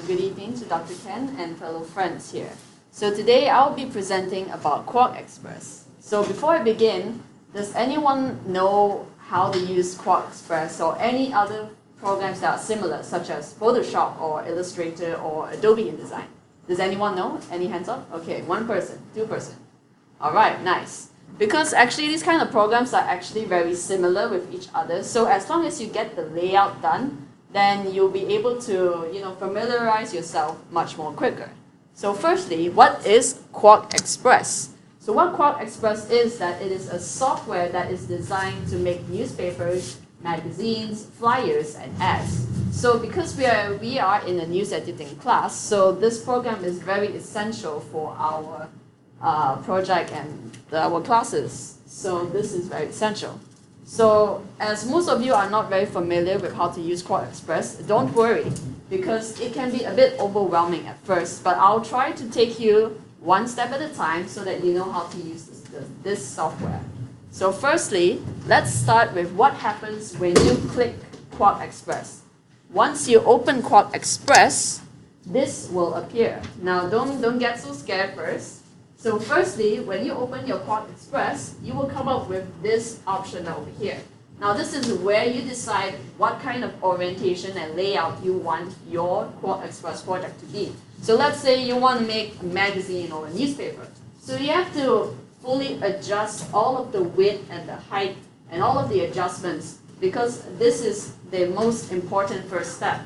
Good evening to Dr. Ken and fellow friends here. So today I'll be presenting about QuarkXpress. So before I begin, does anyone know how to use QuarkXpress or any other programs that are similar, such as Photoshop or Illustrator or Adobe InDesign? Does anyone know? Any hands up? Okay, 1 person, 2 person. All right, nice. Because actually these kind of programs are actually very similar with each other. So as long as you get the layout done, then you'll be able to, familiarize yourself much more quicker. So firstly, what is QuarkXpress? So what QuarkXpress is that it is a software that is designed to make newspapers, magazines, flyers, and ads. So because we are in a news editing class, so this program is very essential for our project and our classes. So this is very essential. So as most of you are not very familiar with how to use QuarkXpress, don't worry, because it can be a bit overwhelming at first, but I'll try to take you one step at a time so that you know how to use this software. So firstly, let's start with what happens when you click QuarkXpress. Once you open QuarkXpress, this will appear. Now don't get so scared first. So firstly, when you open your QuarkXpress, you will come up with this option over here. Now this is where you decide what kind of orientation and layout you want your QuarkXpress project to be. So let's say you want to make a magazine or a newspaper. So you have to fully adjust all of the width and the height and all of the adjustments, because this is the most important first step.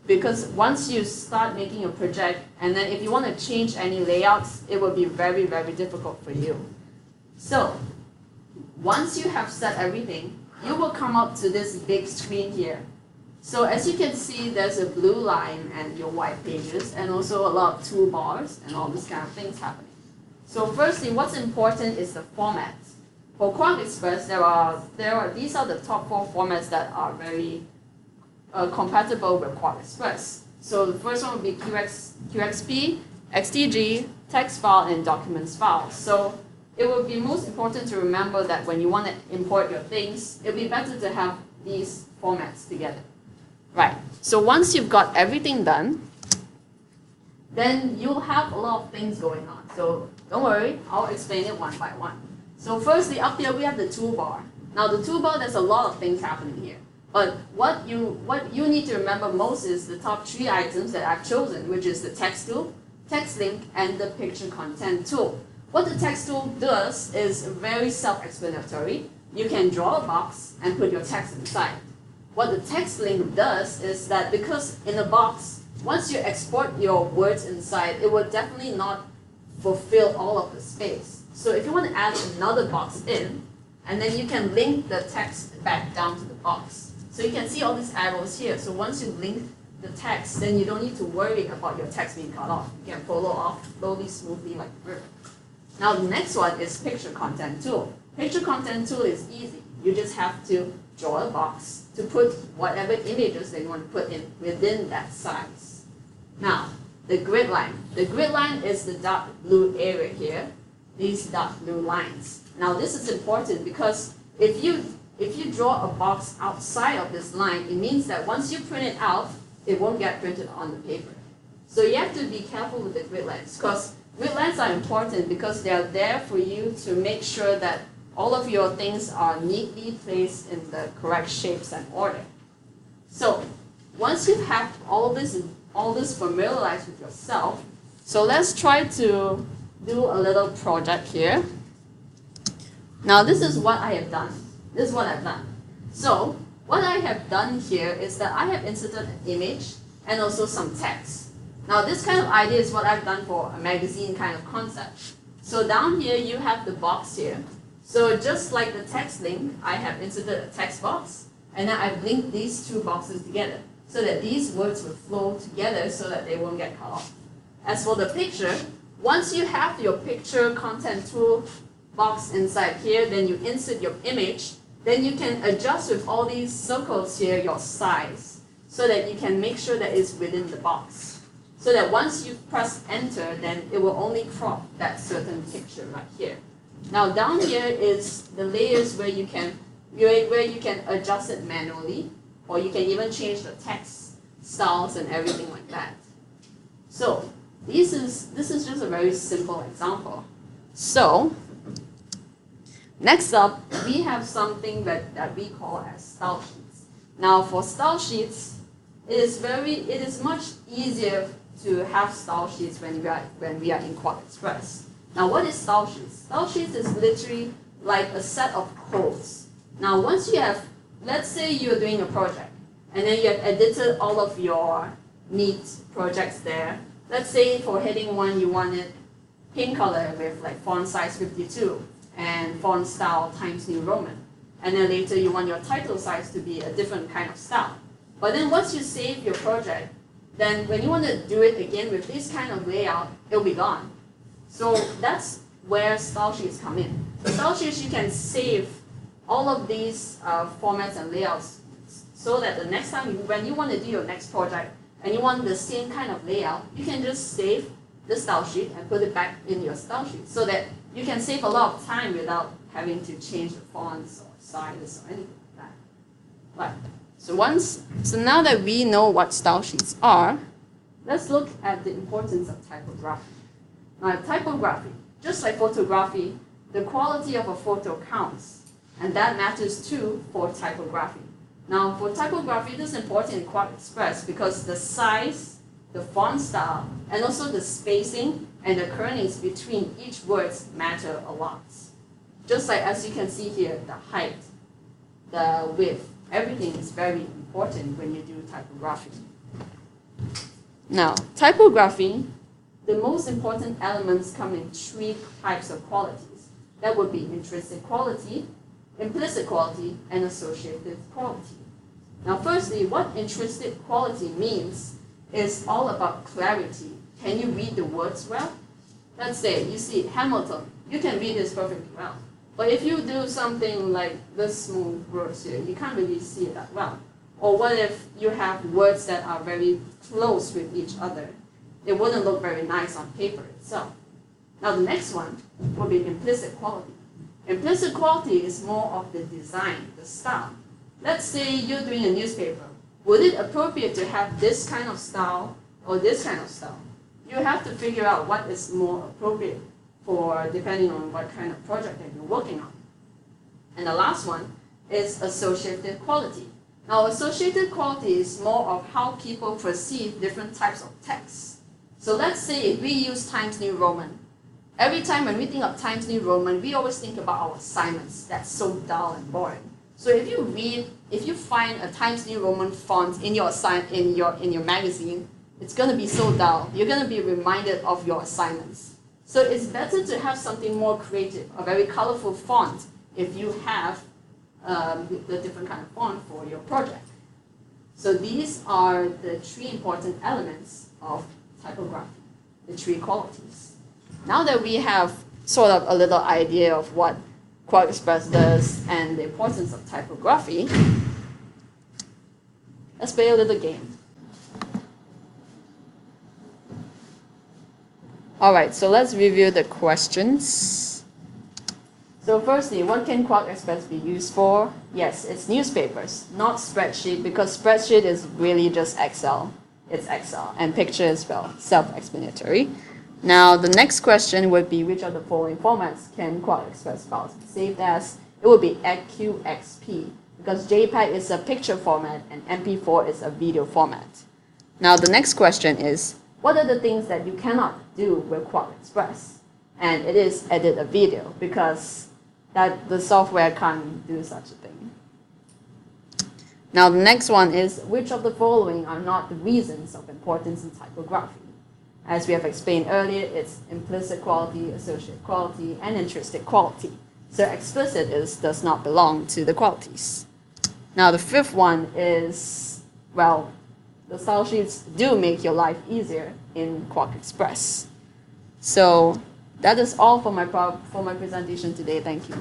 Because once you start making a project, and then if you want to change any layouts, it will be very, very difficult for you. So once you have set everything, you will come up to this big screen here. So as you can see, there's a blue line and your white pages, and also a lot of toolbars and all this kind of things happening. So firstly, what's important is the format. For QuarkXpress, these are the top 4 formats that are very compatible with QuarkXpress. So the first one would be QXP, XDG, text file, and documents file. So it would be most important to remember that when you want to import your things, it would be better to have these formats together. Right, so once you've got everything done, then you'll have a lot of things going on. So don't worry, I'll explain it one by one. So firstly, up here we have the toolbar. Now the toolbar, there's a lot of things happening here. But what you need to remember most is the top 3 items that I've chosen, which is the text tool, text link, and the picture content tool. What the text tool does is very self-explanatory. You can draw a box and put your text inside. What the text link does is that because in a box, once you export your words inside, it will definitely not fulfill all of the space. So if you want to add another box in, and then you can link the text back down to the box. So you can see all these arrows here. So once you link the text, then you don't need to worry about your text being cut off. You can follow off slowly, smoothly like a river. Now the next one is picture content tool. Picture content tool is easy. You just have to draw a box to put whatever images that you want to put in within that size. Now, the grid line. The grid line is the dark blue area here. These dark blue lines. Now this is important because if you draw a box outside of this line, it means that once you print it out, it won't get printed on the paper. So you have to be careful with the grid lines, because grid lines are important because they are there for you to make sure that all of your things are neatly placed in the correct shapes and order. So once you have all this familiarized with yourself, so let's try to do a little project here. Now this is what I have done. This is what I've done. So what I have done here is that I have inserted an image and also some text. Now this kind of idea is what I've done for a magazine kind of concept. So down here you have the box here. So just like the text link, I have inserted a text box, and then I've linked these 2 boxes together so that these words will flow together so that they won't get cut off. As for the picture, once you have your picture content tool box inside here, then you insert your image. Then you can adjust with all these circles here your size so that you can make sure that it's within the box. So that once you press enter, then it will only crop that certain picture right here. Now down here is the layers where you can adjust it manually, or you can even change the text styles and everything like that. So this is just a very simple example. So next up, we have something that we call as style sheets. Now for style sheets, it is much easier to have style sheets when we are in QuarkXpress. Now what is style sheets? Style sheets is literally like a set of codes. Now once you have, let's say you're doing a project, and then you have edited all of your neat projects there. Let's say for heading 1 you wanted pink color with like font size 52 and font style Times New Roman. And then later you want your title size to be a different kind of style. But then once you save your project, then when you want to do it again with this kind of layout, it'll be gone. So that's where style sheets come in. Style sheets, you can save all of these formats and layouts so that the next time when you want to do your next project and you want the same kind of layout, you can just save the style sheet and put it back in your style sheet so that you can save a lot of time without having to change the fonts or size or anything like that. Right. So now that we know what style sheets are, let's look at the importance of typography. Now typography, just like photography, the quality of a photo counts, and that matters too for typography. Now for typography, this is important in QuarkXpress because the size, the font style, and also the spacing and the kernels between each words matter a lot. Just like as you can see here, the height, the width, everything is very important when you do typography. Now, typography, the most important elements come in 3 types of qualities. That would be intrinsic quality, implicit quality, and associative quality. Now firstly, what intrinsic quality means is all about clarity. Can you read the words well? Let's say you see Hamilton, you can read this perfectly well. But if you do something like this small words here, you can't really see it that well. Or what if you have words that are very close with each other? It wouldn't look very nice on paper itself. Now the next one will be implicit quality. Implicit quality is more of the design, the style. Let's say you're doing a newspaper. Would it appropriate to have this kind of style or this kind of style? You have to figure out what is more appropriate for depending on what kind of project that you're working on. And the last one is associative quality. Now associative quality is more of how people perceive different types of text. So let's say if we use Times New Roman, every time when we think of Times New Roman, we always think about our assignments. That's so dull and boring. So if you find a Times New Roman font in your magazine, it's going to be so dull. You're going to be reminded of your assignments. So it's better to have something more creative, a very colorful font, if you have the different kind of font for your project. So these are the 3 important elements of typography, the 3 qualities. Now that we have sort of a little idea of what QuarkXpress does and the importance of typography, let's play a little game. Alright, so let's review the questions. So firstly, what can QuarkXpress be used for? Yes, it's newspapers, not spreadsheet, because spreadsheet is really just Excel. It's Excel, and picture as well, self-explanatory. Now, the next question would be, which of the following formats can QuarkXpress files be saved as? It would be QXP, because JPEG is a picture format and MP4 is a video format. Now, the next question is, what are the things that you cannot do with QuarkXpress? And it is edit a video, because the software can't do such a thing. Now, the next one is, which of the following are not the reasons of importance in typography? As we have explained earlier, it's implicit quality, associative quality, and intrinsic quality. So explicit does not belong to the qualities. Now the 5th one is, well, the style sheets do make your life easier in QuarkXpress. So that is all for my presentation today. Thank you.